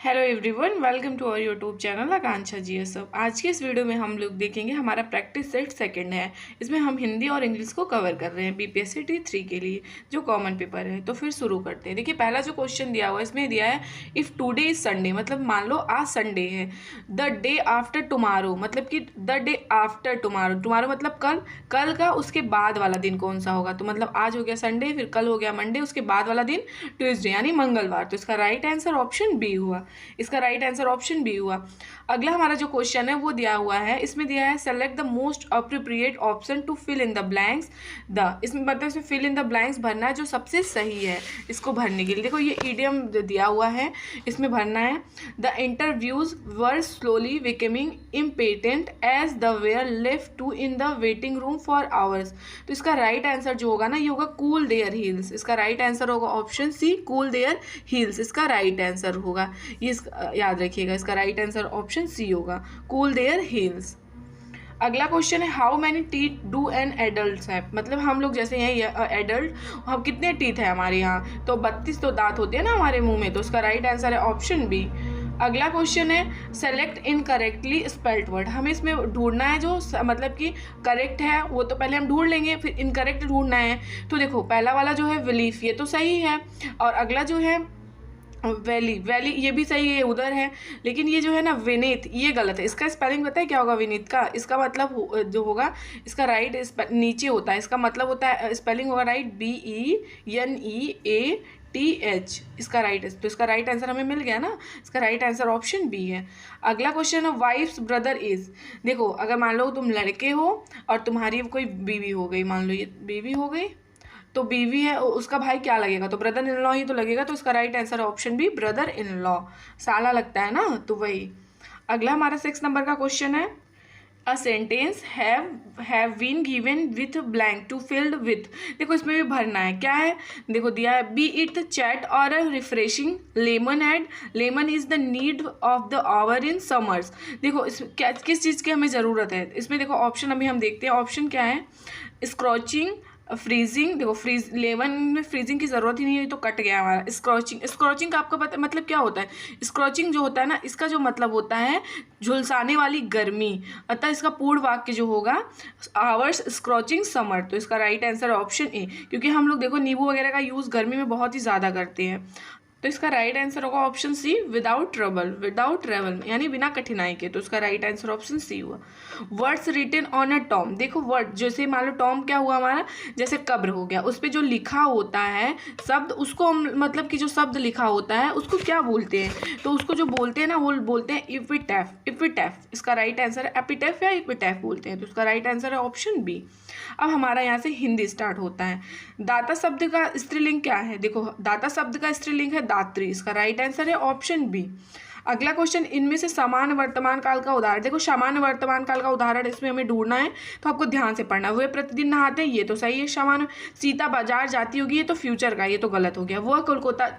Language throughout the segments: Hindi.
Hello everyone, welcome to our YouTube channel Akanksha GSF. आज की इस वीडियो में हम लोग देखेंगे हमारा प्रैक्टिस सेट सेकंड है। इसमें हम हिंदी और इंग्लिश को कवर कर रहे हैं बीपीएससी T3 के लिए जो कॉमन पेपर है। तो फिर शुरू करते हैं। देखिए, पहला जो क्वेश्चन दिया हुआ है इसमें दिया है इफ़ टुडे इज संडे, मतलब मान लो आज संडे है। द डे आफ्टर टुमारो, मतलब कि the day after tomorrow, tomorrow मतलब कल, कल का उसके बाद वाला दिन कौन सा होगा। तो मतलब आज हो गया संडे, फिर कल हो गया मंडे, उसके बाद वाला दिन ट्यूसडे यानी मंगलवार। तो इसका राइट आंसर ऑप्शन बी हुआ। इसका राइट आंसर ऑप्शन बी हुआ। अगला हमारा जो क्वेश्चन है वो दिया हुआ है, इसमें दिया है select the most appropriate option to fill in the blanks the, इसमें मतलब इसमें फिल इन द ब्लैंक्स भरना है जो सबसे सही है इसको भरने के लिए। देखो ये ईडियम दिया हुआ है, इसमें भरना है the interviews were slowly becoming impatient as the were left to in the waiting room for hours. तो इसका राइट आंसर जो होगा ना ये होगा कूल देयर हील्स। इसका राइट आंसर होगा option C, cool their heels इसका राइट आंसर होगा। ये याद रखिएगा, इसका राइट आंसर ऑप्शन सी होगा, कूल देयर हील्स। अगला क्वेश्चन है how many teeth do an adult है, मतलब हम लोग जैसे हैं एडल्ट, हम कितने टीथ है हमारे यहाँ, तो 32 तो दांत होते हैं ना हमारे मुंह में। तो इसका राइट आंसर है ऑप्शन बी। अगला क्वेश्चन है सेलेक्ट इनकरेक्टली स्पेल्ड वर्ड। हमें इसमें ढूंढना है जो मतलब कि करेक्ट है वो तो पहले हम ढूंढ लेंगे, फिर इनकरेक्ट ढूंढना है। तो देखो पहला वाला जो है बिलीफ, ये तो सही है, और अगला जो है वैली, वैली ये भी सही है, उधर है। लेकिन ये जो है ना विनीत, ये गलत है। इसका स्पेलिंग पता है क्या होगा विनीत का? इसका मतलब जो होगा इसका राइट नीचे होता है, इसका मतलब होता है स्पेलिंग होगा राइट BENEATH। इसका राइट, तो इसका राइट आंसर हमें मिल गया ना। इसका राइट आंसर ऑप्शन बी है। अगला क्वेश्चन है वाइफ्स ब्रदर इज। देखो अगर मान लो तुम लड़के हो और तुम्हारी कोई बीवी हो गई, मान लो ये बीवी हो गई, तो बीवी है उसका भाई क्या लगेगा, तो ब्रदर इन लॉ ही तो लगेगा। तो इसका right answer option B, brother in law. साला लगता है ना, तो वही। अगला हमारा 6 नंबर का क्वेश्चन है a sentence have been given with blank to filled with. देखो इसमें भी भरना है, क्या है देखो दिया है बी इट चैट और a refreshing lemonade, lemon is the need of the hour in summers. देखो इस क्या किस चीज़ की हमें ज़रूरत है इसमें, देखो ऑप्शन अभी हम देखते हैं। ऑप्शन क्या है स्क्रॉचिंग, फ्रीजिंग। देखो फ्रीज, लेमन में फ्रीजिंग की ज़रूरत ही नहीं है तो कट गया हमारा। स्क्रॉचिंग, स्क्रॉचिंग का आपको पता मतलब क्या होता है? स्क्रॉचिंग जो होता है ना इसका जो मतलब होता है झुलसाने वाली गर्मी, अतः इसका पूर्ण वाक्य जो होगा आवर्स स्क्रॉचिंग समर। तो इसका राइट आंसर ऑप्शन ए, क्योंकि हम लोग देखो नींबू वगैरह का यूज़ गर्मी में बहुत ही ज़्यादा करते हैं। तो इसका राइट आंसर होगा option C without trouble, without travel यानी बिना कठिनाई के। तो इसका राइट आंसर ऑप्शन सी हुआ। Words written on a tomb. देखो वर्ड जैसे मान लो टॉम क्या हुआ हमारा, जैसे कब्र हो गया, उस पर जो लिखा होता है शब्द, उसको मतलब कि जो शब्द लिखा होता है उसको क्या बोलते हैं, तो उसको जो बोलते हैं ना वो बोलते हैं इपिटैफ, इपिटैफ। इसका राइट आंसर है एपिटैफ या इपिटैफ बोलते हैं। तो इसका राइट आंसर है ऑप्शन बी। अब हमारा यहाँ से हिंदी स्टार्ट होता है। दाता शब्द का स्त्रीलिंग क्या है? देखो दाता शब्द का स्त्रीलिंग है दात्री। इसका राइट आंसर है ऑप्शन बी। अगला क्वेश्चन इनमें से समान वर्तमान काल का उदाहरण। देखो समान वर्तमान काल का उदाहरण इसमें हमें ढूंढना है, तो आपको ध्यान से पढ़ना। वे प्रतिदिन नहाते हैं, ये तो सही है समान। सीता बाजार जाती होगी, ये तो फ्यूचर का, ये तो गलत हो गया। वह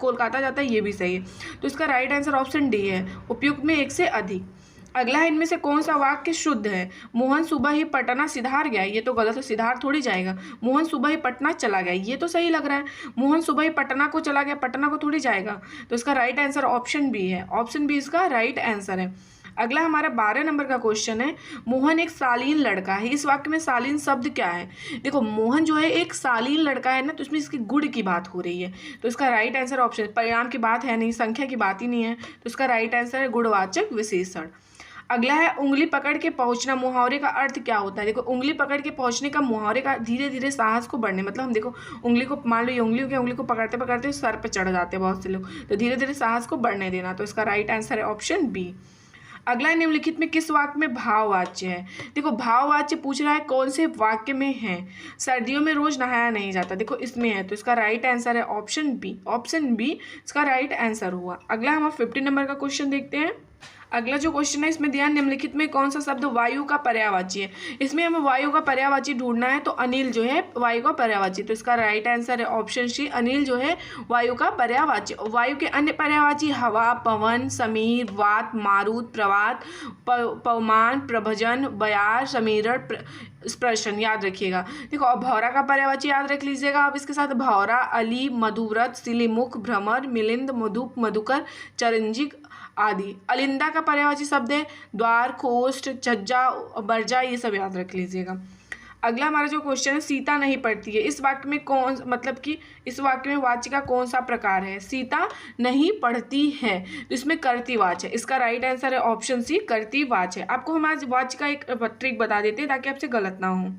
कोलकाता जाता है, ये भी सही है। तो इसका राइट आंसर ऑप्शन डी है, उपयुक्त में एक से अधिक। अगला है इनमें से कौन सा वाक्य शुद्ध है? मोहन सुबह ही पटना सिधार गया, ये तो गलत है, सिधार थोड़ी जाएगा। मोहन सुबह ही पटना चला गया, ये तो सही लग रहा है। मोहन सुबह ही पटना को चला गया, पटना को थोड़ी जाएगा। तो इसका राइट आंसर ऑप्शन बी है, ऑप्शन बी इसका राइट आंसर है। अगला हमारा 12 नंबर का क्वेश्चन है मोहन एक शालीन लड़का है। इस वाक्य में शालीन शब्द क्या है? देखो मोहन जो है एक शालीन लड़का है ना, तो इसमें इसकी गुण की बात हो रही है। तो इसका राइट आंसर ऑप्शन, परिणाम की बात है नहीं, संख्या की बात ही नहीं है। तो इसका राइट आंसर है गुणवाचक विशेषण। अगला है उंगली पकड़ के पहुंचना। मुहावरे का अर्थ क्या होता है? देखो उंगली पकड़ के पहुंचने का मुहावरे का धीरे धीरे साहस को बढ़ने, मतलब हम देखो उंगली को मान लो ये उंगली के, उंगली को पकड़ते पकड़ते सर पे चढ़ जाते हैं बहुत से लोग, तो धीरे धीरे साहस को बढ़ने देना। तो इसका राइट आंसर है ऑप्शन बी। अगला निम्नलिखित में किस वाक्य में भाववाच्य है? देखो भाववाच्य पूछ रहा है कौन से वाक्य में है? सर्दियों में रोज नहाया नहीं जाता, देखो इसमें है। तो इसका राइट आंसर है ऑप्शन बी, ऑप्शन बी इसका राइट आंसर हुआ। अगला हम 15 नंबर का क्वेश्चन देखते हैं। अगला जो क्वेश्चन है इसमें दिया निम्नलिखित में कौन सा शब्द वायु का पर्यायवाची है? इसमें हमें वायु का पर्यायवाची ढूंढना है, तो अनिल जो है वायु का पर्यायवाची। तो इसका राइट आंसर है ऑप्शन सी, अनिल जो है वायु का पर्यायवाची। वायु के अन्य पर्यायवाची हवा, पवन, समीर, वात, मारुत, प्रवात, पवमान, प्रभजन, बयार, समीरण, स्पर्शन, याद रखिएगा। देखो अब भौरा का पर्यायवाची याद रख लीजिएगा आप इसके साथ, भौरा, अली, मधुव्रत, सिलीमुख, भ्रमर, मिलिंद, मधुप, मधुकर, चरंजिक आदि। अलिंदा का पर्यायवाची शब्द है द्वार, खोष्ट, छज्जा, बर्जा, ये सब याद रख लीजिएगा। अगला हमारा जो क्वेश्चन है, सीता नहीं पढ़ती है, इस वाक्य में कौन, मतलब कि इस वाक्य में वाच्य का कौन सा प्रकार है? सीता नहीं पढ़ती है, तो इसमें कर्तृवाच्य है। इसका राइट आंसर है ऑप्शन सी, कर्तृवाच्य है। आपको हम आज वाच्य का एक ट्रिक बता देते हैं ताकि आपसे गलत ना हो।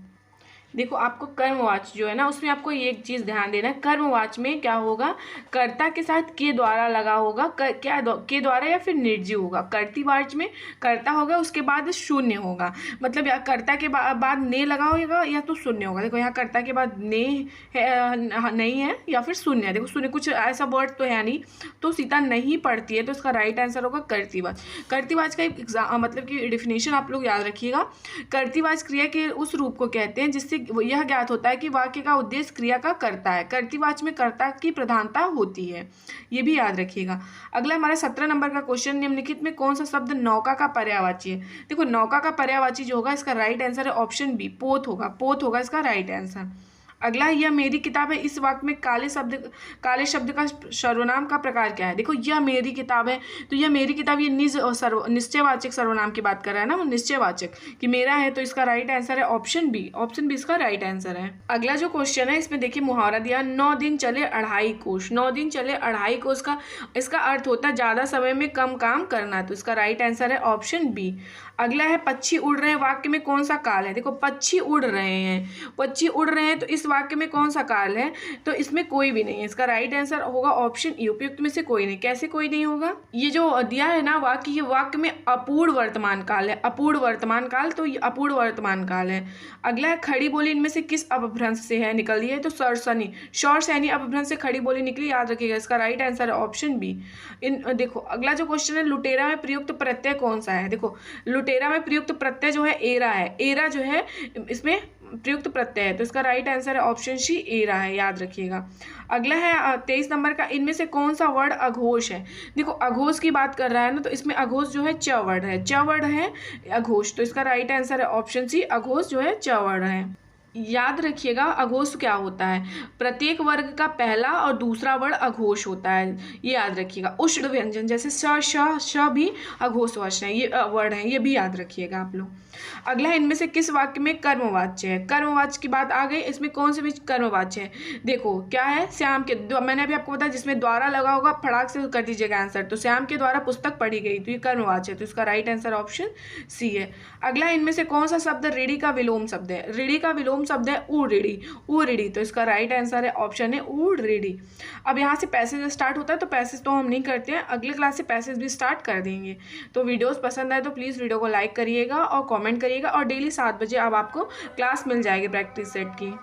देखो आपको कर्मवाच्य जो है ना, उसमें आपको एक चीज़ ध्यान देना है, कर्मवाच्य में क्या होगा, कर्ता के साथ के द्वारा लगा होगा, के द्वारा या फिर निर्जीव होगा। कर्तृवाच्य में कर्ता होगा, उसके बाद शून्य होगा, मतलब या कर्ता के बाद ने लगा होगा या तो शून्य होगा। देखो यहाँ कर्ता के बाद ने है, नहीं है, या फिर शून्य है। देखो शून्य कुछ ऐसा वर्ड तो है नहीं, तो सीता नहीं पढ़ती है, तो इसका राइट आंसर होगा कर्तृवाच्य। कर्तृवाच्य का एक मतलब कि डेफिनेशन आप लोग याद रखिएगा। कर्तृवाच्य क्रिया के उस रूप को कहते हैं जिससे यह ज्ञात होता है कि वाक्य का उद्देश्य क्रिया का कर्ता है। कर्तृवाच्य में कर्ता की प्रधानता होती है, ये भी याद रखिएगा। अगला हमारा 17 नंबर का क्वेश्चन, निम्नलिखित में कौन सा शब्द नौका का पर्यायवाची है? देखो नौका का पर्यायवाची जो होगा, इसका राइट आंसर है ऑप्शन बी, पोत होगा। पोत होगा इसका राइट आंसर। अगला, यह मेरी किताब है, इस वाक्य में काले शब्द का सर्वनाम का प्रकार क्या है? देखो यह मेरी किताब है, तो यह मेरी किताब, ये निश्चयवाचक सर्वनाम की बात कर रहा है ना, वो निश्चयवाचक कि मेरा है, तो इसका राइट आंसर है ऑप्शन बी। ऑप्शन बी इसका राइट आंसर है। अगला जो क्वेश्चन है, इसमें देखिए मुहावरा दिया, 9 दिन चले 2.5 कोस। 9 दिन चले 2.5 कोस का इसका अर्थ होता है ज्यादा समय में कम काम करना, तो इसका राइट आंसर है ऑप्शन बी। अगला है पक्षी उड़ रहे हैं, वाक्य में कौन सा काल है? देखो पक्षी उड़ रहे हैं, पक्षी उड़ रहे हैं, तो इस वाक्य में कौन सा काल है? तो इसमें कोई भी नहीं है, इसका राइट आंसर होगा ऑप्शन ई, उपयुक्त में से कोई नहीं। कैसे कोई नहीं होगा? ये जो दिया है ना वाक्य, ये वाक्य में अपूर्ण वर्तमान काल है, अपूर्ण वर्तमान काल, तो ये अपूर्ण वर्तमान काल है। अगला है खड़ी बोली इनमें से किस अपभ्रंश से है निकली है? तो सरसनी, शौरसैनी अपभ्रंश से खड़ी बोली निकली, याद रखिएगा। इसका राइट आंसर है ऑप्शन बी। देखो अगला जो क्वेश्चन है, लुटेरा में प्रयुक्त प्रत्यय कौन सा है? देखो लुटेरा में प्रयुक्त प्रत्यय जो है एरा है, एरा जो है इसमें प्रयुक्त प्रत्यय है, तो इसका राइट आंसर है ऑप्शन सी, एरा है, याद रखिएगा। अगला है 23 नंबर का, इनमें से कौन सा वर्ड अघोष है? देखो अघोष की बात कर रहा है ना, तो इसमें अघोष जो है च वर्ड है, च वर्ड है अघोष, तो इसका राइट आंसर है ऑप्शन सी, अघोष जो है च वर्ड है। याद रखिएगा अघोष क्या होता है, प्रत्येक वर्ग का पहला और दूसरा वर्ड अघोष होता है, ये याद रखिएगा। उष्ण व्यंजन जैसे श भी अघोष वचन है, ये वर्ड है, ये भी याद रखिएगा आप लोग। अगला है, इनमें से किस वाक्य में कर्मवाच्य है? कर्मवाच्य की बात आ गई, इसमें कौन से भी कर्मवाच्य है? देखो क्या है, श्याम के, मैंने अभी आपको बताया जिसमें द्वारा लगा होगा फटाक से कर दीजिएगा आंसर, तो श्याम के द्वारा पुस्तक पढ़ी गई, तो ये कर्मवाच्य है, तो इसका राइट आंसर ऑप्शन सी है। अगला, इनमें से कौन सा शब्द ऋणी का विलोम शब्द है? ऋणी का विलोम शब्द है उऋणी, उऋणी, तो इसका राइट आंसर है ऑप्शन है उऋणी। अब यहाँ से पैसेज स्टार्ट होता है, तो पैसेज तो हम नहीं करते हैं, अगले क्लास से पैसेज भी स्टार्ट कर देंगे। तो वीडियोस पसंद आए तो प्लीज़ वीडियो को लाइक करिएगा और कमेंट करिएगा, और डेली 7 बजे अब आपको क्लास मिल जाएगी प्रैक्टिस सेट की।